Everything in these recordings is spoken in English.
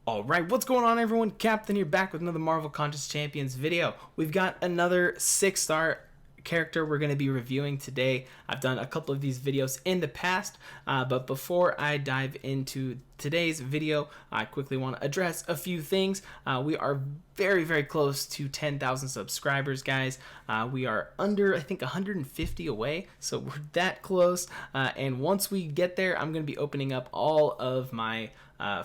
Alright, what's going on everyone? Captain here, back with another Marvel Contest Champions video. We've got another 6-star character we're going to be reviewing today. I've done a couple of these videos in the past, but before I dive into today's video, I quickly want to address a few things. We are very close to 10,000 subscribers, guys. We are under, I think, 150 away, so we're that close. And once we get there, I'm going to be opening up all of my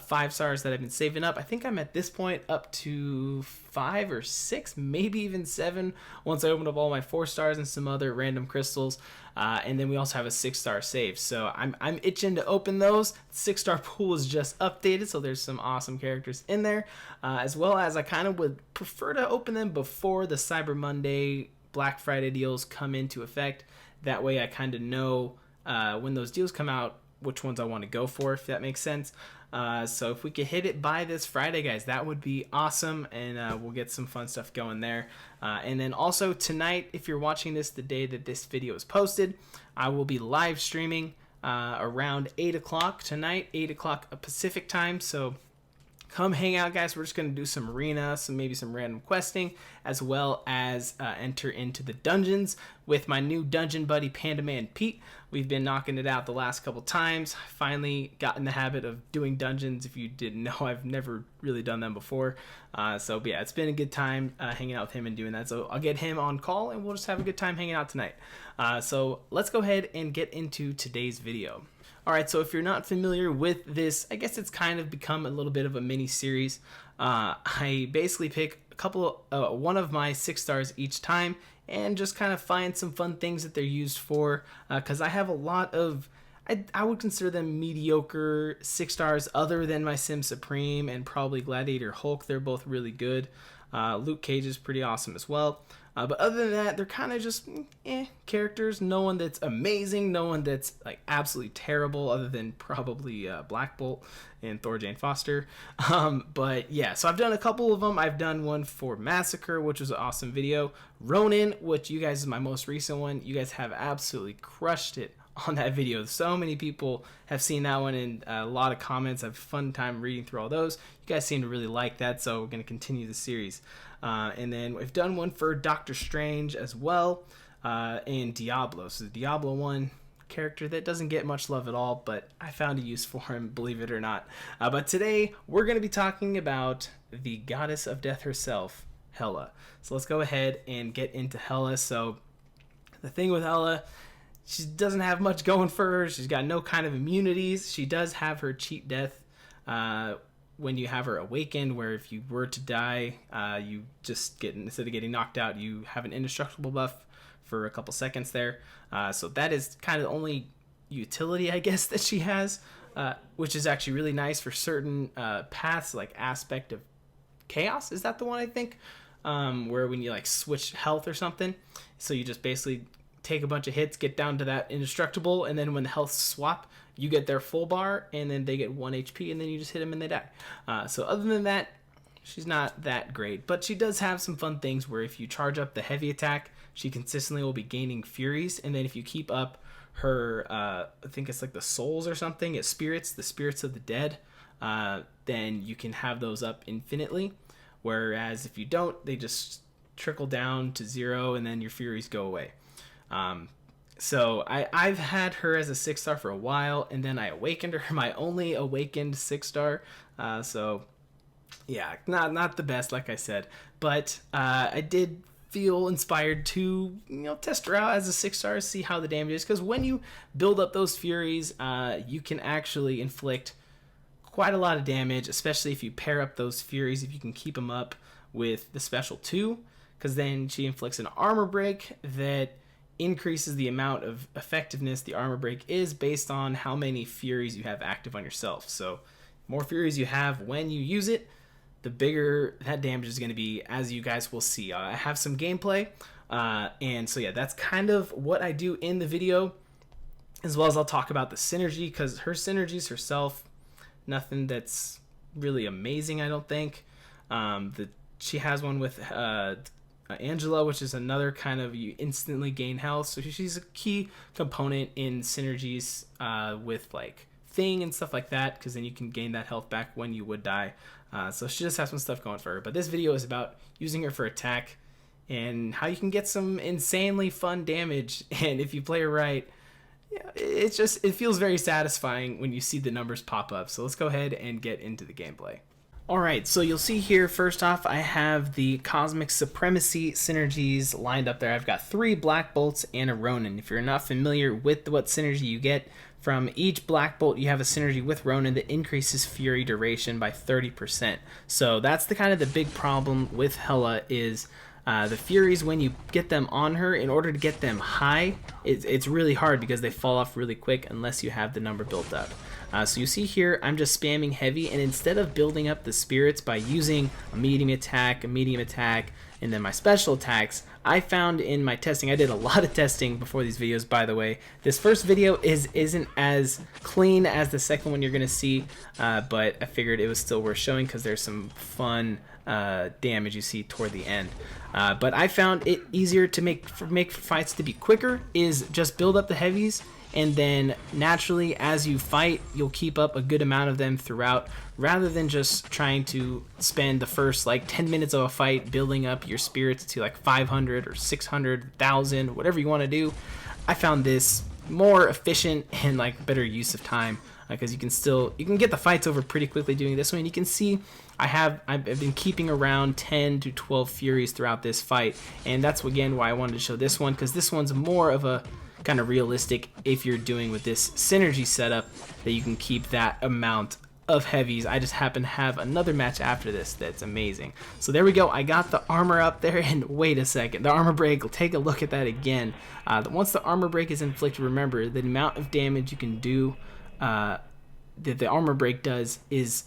5 stars that I've been saving up. I think I'm at this point up to 5 or 6, maybe even 7 once I open up all my 4 stars and some other random crystals. And then we also have a 6-star save, so I'm itching to open those. The 6-star pool is just updated, so there's some awesome characters in there, as well as I kind of would prefer to open them before the Cyber Monday Black Friday deals come into effect. That way I kind of know when those deals come out which ones I want to go for, if that makes sense. So if we could hit it by this Friday, guys, that would be awesome, and we'll get some fun stuff going there. And then also tonight, if you're watching this the day that this video is posted, I will be live streaming around 8 o'clock tonight, 8 o'clock Pacific time. So come hang out, guys. We're just going to do some arena, maybe some random questing, as well as enter into the dungeons with my new dungeon buddy, Panda Man Pete. We've been knocking it out the last couple times. Finally got in the habit of doing dungeons. If you didn't know, I've never really done them before. So yeah, it's been a good time hanging out with him and doing that. So I'll get him on call, and we'll just have a good time hanging out tonight. So let's go ahead and get into today's video. Alright, so if you're not familiar with this, I guess it's kind of become a little bit of a mini series. I basically pick a couple, one of my 6 stars each time, and just kind of find some fun things that they're used for, because I have a lot of, I would consider them mediocre 6 stars other than my Sim Supreme and probably Gladiator Hulk. They're both really good. Luke Cage is pretty awesome as well. But other than that, they're kind of just characters. No one that's amazing, no one that's like absolutely terrible, other than probably Black Bolt and Thor Jane Foster. But yeah, so I've done a couple of them. I've done one for Massacre, which was an awesome video. Ronin, which you guys is my most recent one. You guys have absolutely crushed it on that video. So many people have seen that one, and a lot of comments. I've a fun time reading through all those. You guys seem to really like that, so we're going to continue the series. And then we've done one for Doctor Strange as well, and Diablo. So the Diablo one, character that doesn't get much love at all, but I found a use for him, believe it or not. But today we're going to be talking about the goddess of death herself, Hela. So let's go ahead and get into Hela. So the thing with Hela, she doesn't have much going for her. She's got no kind of immunities. She does have her cheat death when you have her awakened, where if you were to die, you just get, instead of getting knocked out, you have an indestructible buff for a couple seconds there. So that is kind of the only utility, I guess, that she has, which is actually really nice for certain paths, like Aspect of Chaos. Is that the one, I think? Where when you like switch health or something, so you just basically take a bunch of hits, get down to that indestructible, and then when the health swap, you get their full bar, and then they get 1 HP, and then you just hit them and they die. So other than that, she's not that great, but she does have some fun things where if you charge up the heavy attack, she consistently will be gaining Furies, and then if you keep up her, I think it's like the souls or something, it's spirits, the spirits of the dead, then you can have those up infinitely, whereas if you don't, they just trickle down to 0, and then your Furies go away. So I've had her as a 6-star for a while, and then I awakened her, my only awakened 6-star. So yeah, not the best, like I said, but I did feel inspired to, test her out as a 6-star, see how the damage is, because when you build up those Furies, you can actually inflict quite a lot of damage, especially if you pair up those Furies, if you can keep them up with the special 2, because then she inflicts an armor break that increases the amount of effectiveness the armor break is based on how many Furies you have active on yourself. So more Furies you have when you use it, the bigger that damage is going to be, as you guys will see. I have some gameplay, and so yeah, that's kind of what I do in the video, as well as I'll talk about the synergy, because her synergies herself, nothing that's really amazing, I don't think. She has one with Angela, which is another kind of, you instantly gain health, so she's a key component in synergies with like thing and stuff like that, because then you can gain that health back when you would die. So she just has some stuff going for her. But this video is about using her for attack and how you can get some insanely fun damage. And if you play her right, yeah, it feels very satisfying when you see the numbers pop up. So let's go ahead and get into the gameplay. Alright, so you'll see here, first off, I have the Cosmic Supremacy synergies lined up there. I've got 3 Black Bolts and a Ronin. If you're not familiar with what synergy you get, from each Black Bolt you have a synergy with Ronin that increases Fury duration by 30%. So that's the kind of the big problem with Hela is the Furies, when you get them on her, in order to get them high, it's really hard because they fall off really quick unless you have the number built up. So you see here, I'm just spamming heavy, and instead of building up the spirits by using a medium attack, and then my special attacks, I found in my testing, I did a lot of testing before these videos, by the way. This first video isn't as clean as the second one you're going to see, but I figured it was still worth showing because there's some fun damage you see toward the end. But I found it easier to make fights to be quicker is just build up the heavies, and then naturally as you fight you'll keep up a good amount of them throughout, rather than just trying to spend the first like 10 minutes of a fight building up your spirits to like 500 or 600, 1,000, whatever you want to do. I found this more efficient and like better use of time, because you can get the fights over pretty quickly doing this one. And you can see I've been keeping around 10 to 12 Furies throughout this fight, and that's again why I wanted to show this one, because this one's more of a kind of realistic if you're doing with this synergy setup that you can keep that amount of heavies. I just happen to have another match after this that's amazing. So there we go, I got the armor up there, and wait a second, the armor break, take a look at that again. Once the armor break is inflicted, remember the amount of damage you can do that the armor break does is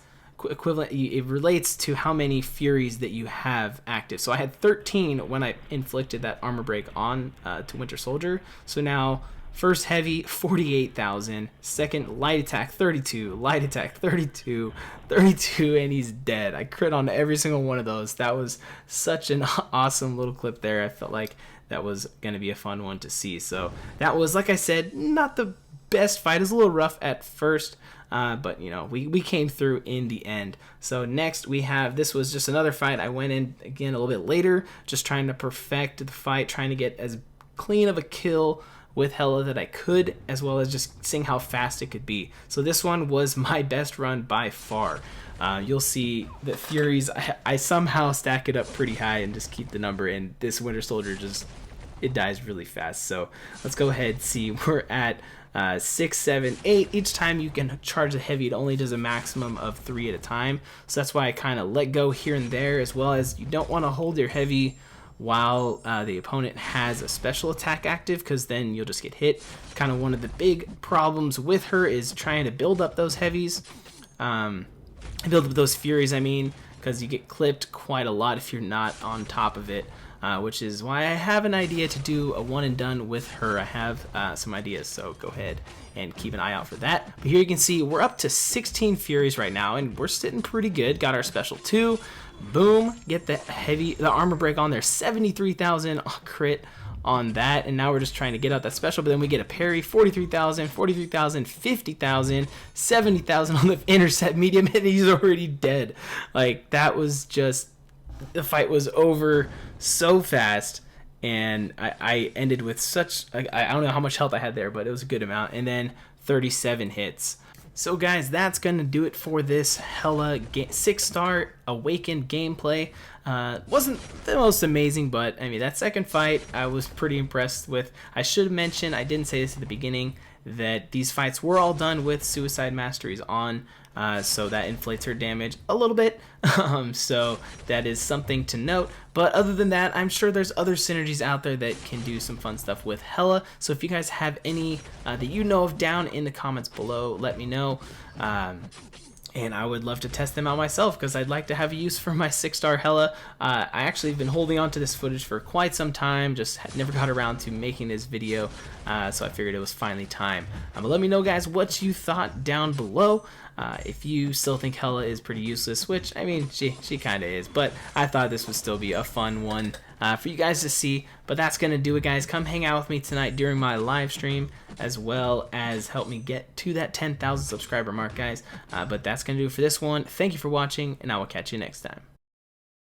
equivalent, it relates to how many Furies that you have active. So I had 13 when I inflicted that armor break on to Winter Soldier. So now first heavy 48,000, second light attack 32, light attack 32, 32, and he's dead. I crit on every single one of those. That was such an awesome little clip there. I felt like that was going to be a fun one to see. So that was, like I said, not the best fight. It was a little rough at first, but you know, we came through in the end. So next we have, this was just another fight. I went in again a little bit later, just trying to perfect the fight, trying to get as clean of a kill with Hela that I could, as well as just seeing how fast it could be. So this one was my best run by far. You'll see that Furies, I somehow stack it up pretty high and just keep the number, and this Winter Soldier just, it dies really fast. So let's go ahead and see. We're at 6, 7, 8. Each time you can charge the heavy, it only does a maximum of 3 at a time. So that's why I kind of let go here and there, as well as you don't want to hold your heavy while the opponent has a special attack active, because then you'll just get hit. Kind of one of the big problems with her is trying to build up those heavies, build up those Furies, I mean, because you get clipped quite a lot if you're not on top of it. Which is why I have an idea to do a one and done with her. I have some ideas, so go ahead and keep an eye out for that. But here you can see we're up to 16 Furies right now, and we're sitting pretty good. Got our special 2. Boom, get the armor break on there. 73,000 crit on that, and now we're just trying to get out that special, but then we get a parry. 43,000, 43,000, 50,000, 70,000 on the intercept medium, and he's already dead. Like, that was just, the fight was over so fast, and I ended with such, I don't know how much health I had there, but it was a good amount, and then 37 hits. So guys, that's going to do it for this Hela 6-star Awakened gameplay. Wasn't the most amazing, but I mean, that second fight I was pretty impressed with. I should mention, I didn't say this at the beginning, that these fights were all done with Suicide Masteries on, so that inflates her damage a little bit, so that is something to note. But other than that, I'm sure there's other synergies out there that can do some fun stuff with Hela, so if you guys have any that you know of, down in the comments below, let me know. And I would love to test them out myself, because I'd like to have a use for my 6-star Hela. I actually have been holding on to this footage for quite some time, just never got around to making this video, so I figured it was finally time. But let me know, guys, what you thought down below. If you still think Hela is pretty useless, which, I mean, she kind of is, but I thought this would still be a fun one for you guys to see. But that's going to do it, guys. Come hang out with me tonight during my live stream, as well as help me get to that 10,000 subscriber mark, guys. But that's going to do it for this one. Thank you for watching, and I will catch you next time.